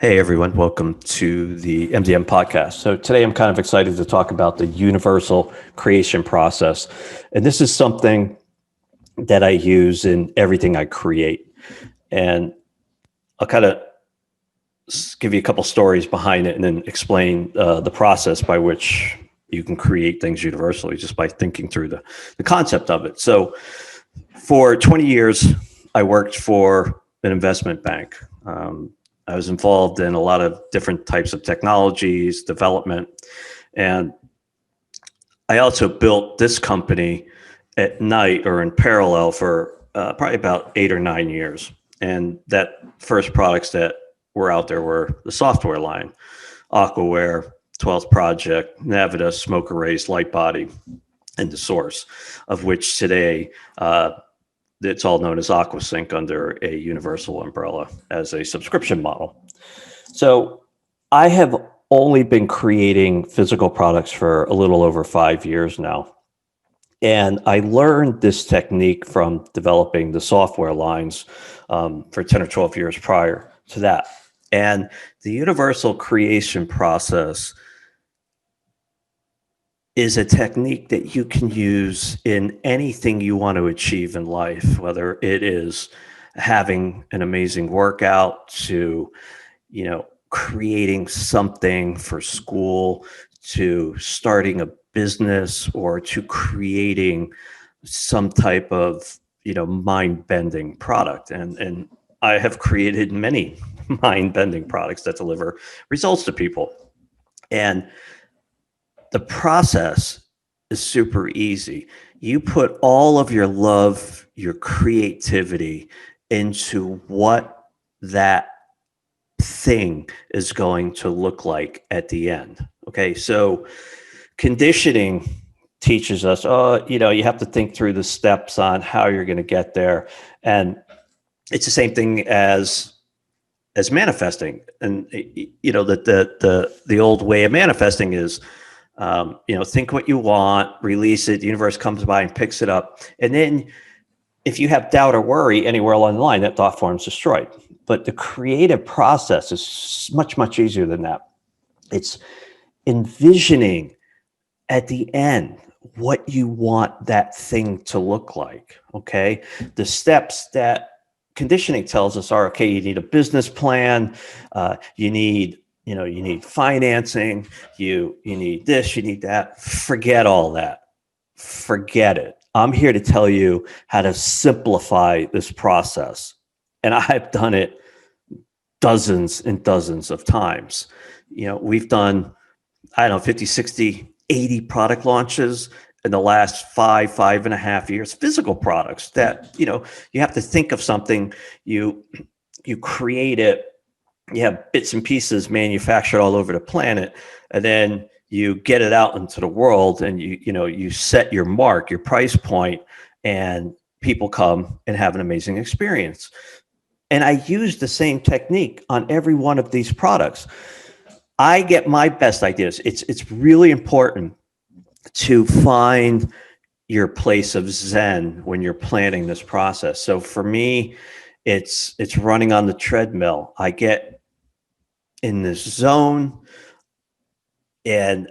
Hey everyone, welcome to the MDM podcast. So today I'm kind of excited to talk about the universal creation process. And this is something that I use in everything I create. And I'll kind of give you a couple stories behind it and then explain the process by which you can create things universally just by thinking through the concept of it. So for 20 years, I worked for an investment bank. I was involved in a lot of different types of technologies, development, and I also built this company at night or in parallel for probably about 8 or 9 years. And that first products that were out there were the software line, Aquaware, 12th Project, Navida, Smoke Erase, Lightbody, and the source, of which today it's all known as AquaSync under a universal umbrella as a subscription model. So I have only been creating physical products for a little over 5 years now. And I learned this technique from developing the software lines for 10 or 12 years prior to that. And the universal creation process is a technique that you can use in anything you want to achieve in life, whether it is having an amazing workout to, creating something for school, to starting a business, or to creating some type of, mind-bending product. And I have created many mind-bending products that deliver results to people. And the process is super easy. You put all of your love, your creativity into what that thing is going to look like at the end. Okay. So conditioning teaches us, you have to think through the steps on how you're going to get there. And it's the same thing as manifesting. And that the old way of manifesting is think what you want, release it, the universe comes by and picks it up. And then if you have doubt or worry anywhere along the line, that thought form is destroyed. But the creative process is much, much easier than that. It's envisioning at the end what you want that thing to look like. Okay. The steps that conditioning tells us are, okay, you need a business plan, you need financing, you need this, you need that. Forget all that. Forget it. I'm here to tell you how to simplify this process. And I've done it dozens and dozens of times. We've done, 50, 60, 80 product launches in the last 5.5 years, physical products that, you have to think of something, you create it, you have bits and pieces manufactured all over the planet, and then you get it out into the world and you set your mark, your price point, and people come and have an amazing experience. And I use the same technique on every one of these products. I get my best ideas. It's really important to find your place of zen when you're planning this process. So for me, it's running on the treadmill. I get in this zone, and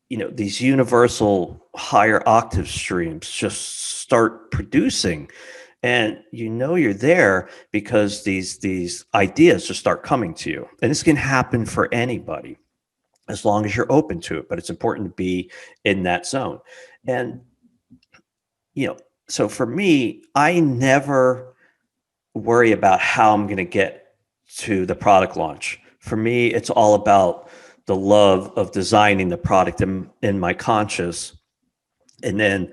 these universal higher octave streams just start producing, and you're there because these ideas just start coming to you. And this can happen for anybody as long as you're open to it, but it's important to be in that zone. And so for me, I never worry about how I'm going to get to the product launch. For me, it's all about the love of designing the product in my conscious, and then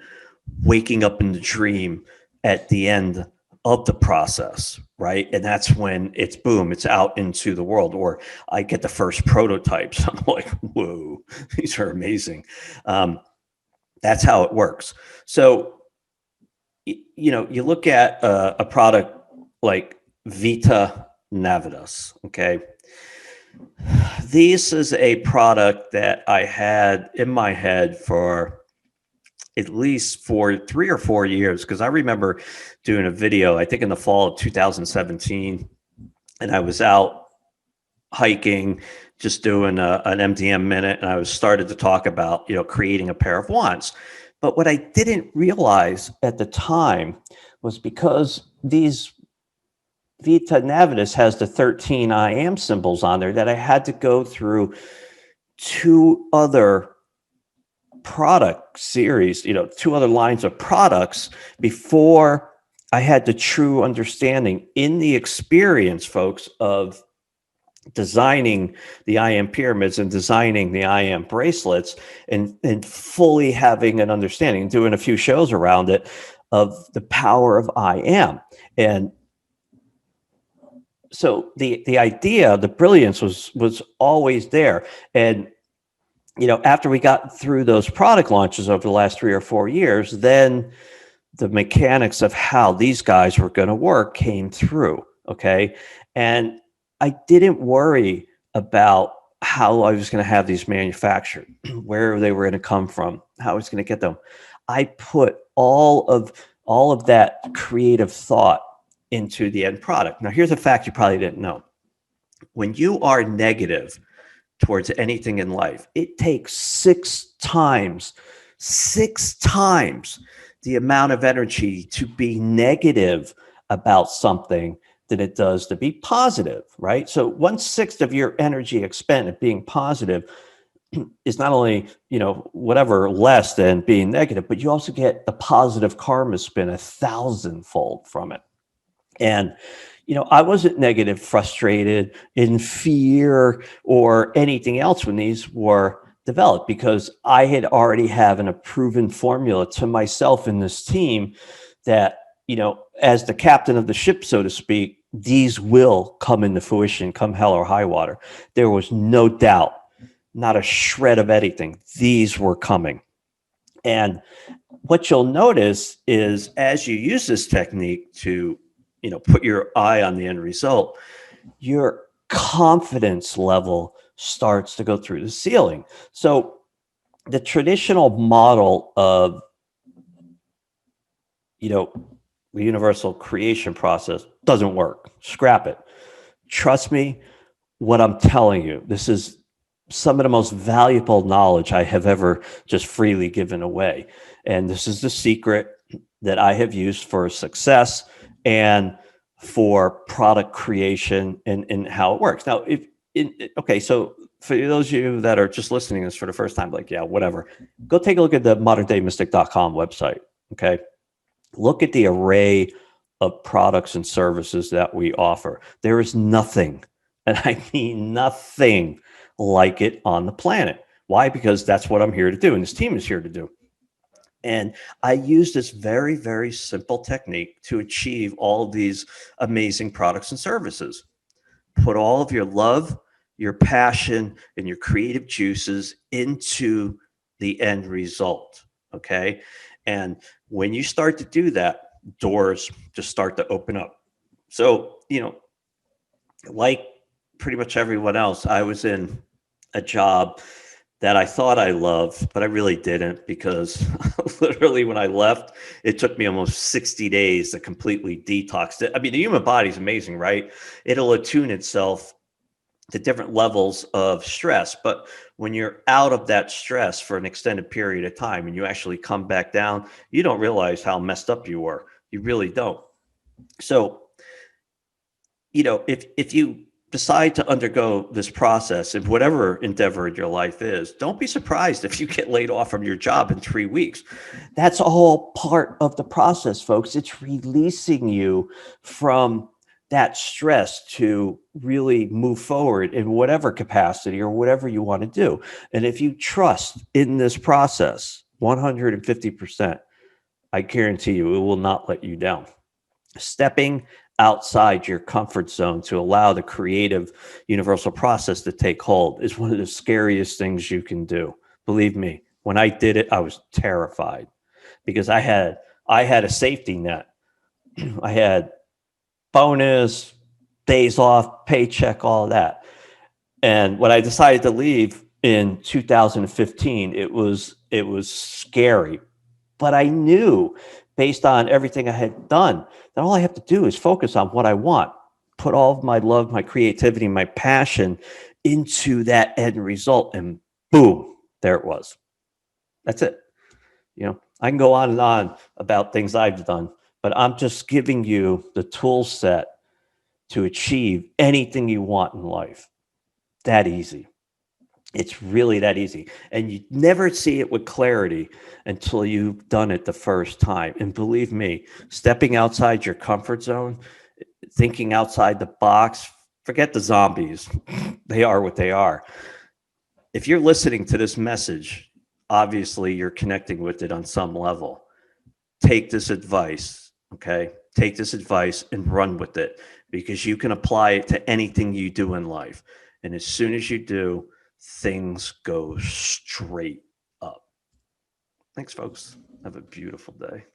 waking up in the dream at the end of the process, right? And that's when it's boom, it's out into the world. Or I get the first prototypes. I'm like, whoa, these are amazing. That's how it works. So, you look at a product like Vita Navitas, okay? This is a product that I had in my head for at least for 3 or 4 years, because I remember doing a video, I think in the fall of 2017, and I was out hiking, just doing an MDM minute, and I was started to talk about, creating a pair of wands. But what I didn't realize at the time was because these Vita Navitas has the 13 I am symbols on there, that I had to go through two other product series, two other lines of products before I had the true understanding in the experience, folks, of designing the I am pyramids and designing the I am bracelets, and fully having an understanding, doing a few shows around it, of the power of I am. And so the idea, the brilliance was always there. And after we got through those product launches over the last 3 or 4 years, then the mechanics of how these guys were going to work came through. Okay. And I didn't worry about how I was going to have these manufactured, where they were going to come from, how I was going to get them. I put all of that creative thought into the end product. Now, here's a fact you probably didn't know. When you are negative towards anything in life, it takes six times the amount of energy to be negative about something than it does to be positive, right? So 1/6 of your energy expended being positive is not only, whatever less than being negative, but you also get the positive karma spin 1,000-fold from it. And, I wasn't negative, frustrated, in fear, or anything else when these were developed, because I had already having a proven formula to myself in this team that, as the captain of the ship, so to speak, these will come into fruition come hell or high water. There was no doubt, not a shred of anything. These were coming. And what you'll notice is, as you use this technique to put your eye on the end result, your confidence level starts to go through the ceiling. So the traditional model of, the universal creation process doesn't work. Scrap it. Trust me, what I'm telling you, this is some of the most valuable knowledge I have ever just freely given away. And this is the secret that I have used for success and for product creation, and how it works. Now, okay, so for those of you that are just listening to this for the first time, like, yeah, whatever, go take a look at the moderndaymistic.com website. Okay. Look at the array of products and services that we offer. There is nothing, and I mean nothing, like it on the planet. Why? Because that's what I'm here to do, and this team is here to do. And I use this very, very simple technique to achieve all of these amazing products and services. Put all of your love, your passion, and your creative juices into the end result. Okay. And when you start to do that, doors just start to open up. So, like pretty much everyone else, I was in a job that I thought I loved, but I really didn't, because literally when I left, it took me almost 60 days to completely detox it. I mean, the human body is amazing, right? It'll attune itself to different levels of stress. But when you're out of that stress for an extended period of time and you actually come back down, you don't realize how messed up you were. You really don't. So, if you decide to undergo this process in whatever endeavor in your life is, don't be surprised if you get laid off from your job in 3 weeks. That's all part of the process, folks. It's releasing you from that stress to really move forward in whatever capacity or whatever you want to do. And if you trust in this process 150%, I guarantee you it will not let you down. Stepping outside your comfort zone to allow the creative universal process to take hold is one of the scariest things you can do. Believe me, when I did it, I was terrified, because I had a safety net. I had bonus, days off, paycheck, all of that. And when I decided to leave in 2015, it was scary. But I knew, based on everything I had done, that all I have to do is focus on what I want. put all of my love, my creativity, my passion into that end result. And boom, there it was. That's it. I can go on and on about things I've done, but I'm just giving you the tool set to achieve anything you want in life. That easy. It's really that easy. And you never see it with clarity until you've done it the first time. And believe me, stepping outside your comfort zone, thinking outside the box, forget the zombies. They are what they are. If you're listening to this message, obviously you're connecting with it on some level. Take this advice, okay? Take this advice and run with it because you can apply it to anything you do in life. And as soon as you do, things go straight up. Thanks, folks. Have a beautiful day.